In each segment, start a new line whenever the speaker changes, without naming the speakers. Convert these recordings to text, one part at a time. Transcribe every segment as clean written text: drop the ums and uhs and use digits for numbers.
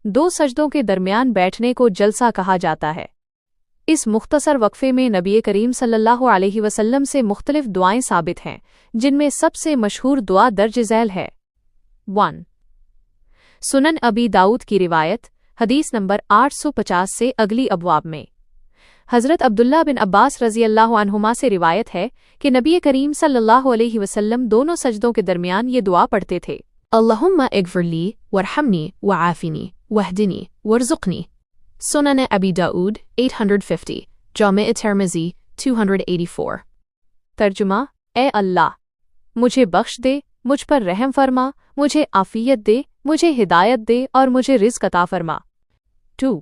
दो सजदों के दरमियान बैठने को जलसा कहा जाता है। इस मुख्तसर वक्फे में नबी करीम सल्लल्लाहु अलैहि वसल्लम से मुख्तलिफ दुआएं साबित हैं, जिनमें सबसे मशहूर दुआ दर्ज झैल है। 1. सुनन अबी दाऊद की रिवायत, हदीस नंबर 850 से अगली अबवाब में हज़रत अब्दुल्ला बिन अब्बास रज़ी अल्लाहु अन्हुमा से रिवायत है कि नबी करीम सल्लल्लाहु अलैहि वसल्लम दोनों सजदों के दरमियान ये दुआ पढ़ते थे, अल्लाहुम्मा इग़फ़िरली वरहमनी वआफ़िनी वहदिनी वरज़ुक़नी। सुनन अबी दाऊद 850, जामे तिर्मिज़ी 284। तर्जुमा, ए अल्लाह, मुझे बख्श दे, मुझ पर रहम फरमा, मुझे आफ़ियत दे, मुझे हिदायत दे और मुझे रिज़्क़ अता फरमा। 2.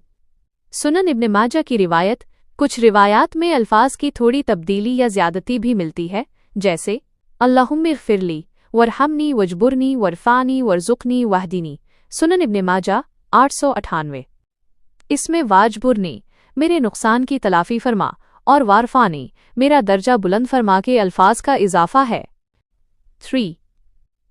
सुनन इब्न माजा की रिवायत, कुछ रिवायात में अल्फाज की थोड़ी तब्दीली या ज़्यादती भी मिलती है, जैसे अल्लाहुम्मा इग़फ़िरली वरहमनी वजबुरनी वरफ़ानी वरज़ुक़नी वहदिनी। सुनन इब्न माजा 898। इसमें वाजबुरनी, मेरे नुकसान की तलाफ़ी फरमा, और वारफ़ानी, मेरा दर्जा बुलंद फरमा के अल्फाज का इजाफ़ा है। 3.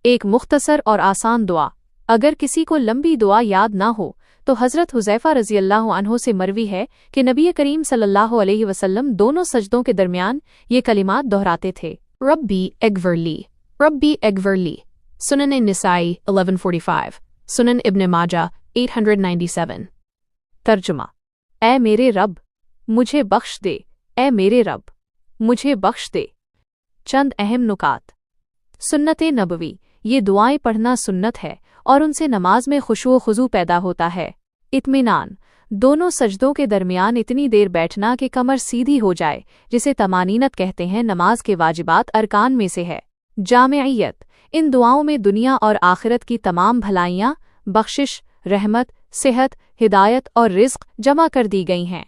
एक मुख्तसर और आसान दुआ। अगर किसी को लंबी दुआ याद ना हो तो हज़रत हुज़ैफ़ा रज़ी अल्लाहु अन्हु से मरवी है कि नबी करीम सल्लल्लाहु अलैहि वसल्लम दोनों सजदों के दरमियान ये कलिमात दोहराते थे, रब्बी इग़फ़िरली, रब्बी इग़फ़िरली। सुनन निसाई 1145, सुनन इब्न माजा 897। तर्जुमा, ए मेरे रब, मुझे बख्श दे, ए मेरे रब, मुझे बख्श दे। चंद अहम नुकात। सुन्नत नबवी, ये दुआएं पढ़ना सुन्नत है और उनसे नमाज में खुशू खुजू पैदा होता है। इत्मीनान, दोनों सजदों के दरमियान इतनी देर बैठना कि कमर सीधी हो जाए, जिसे तमानीनत कहते हैं, नमाज के वाजिबात अरकान में से है। जामियत, इन दुआओं में दुनिया और आखिरत की तमाम भलाइयाँ, बख्शिश, रहमत, सेहत, हिदायत और रिज़्क़ जमा कर दी गई हैं।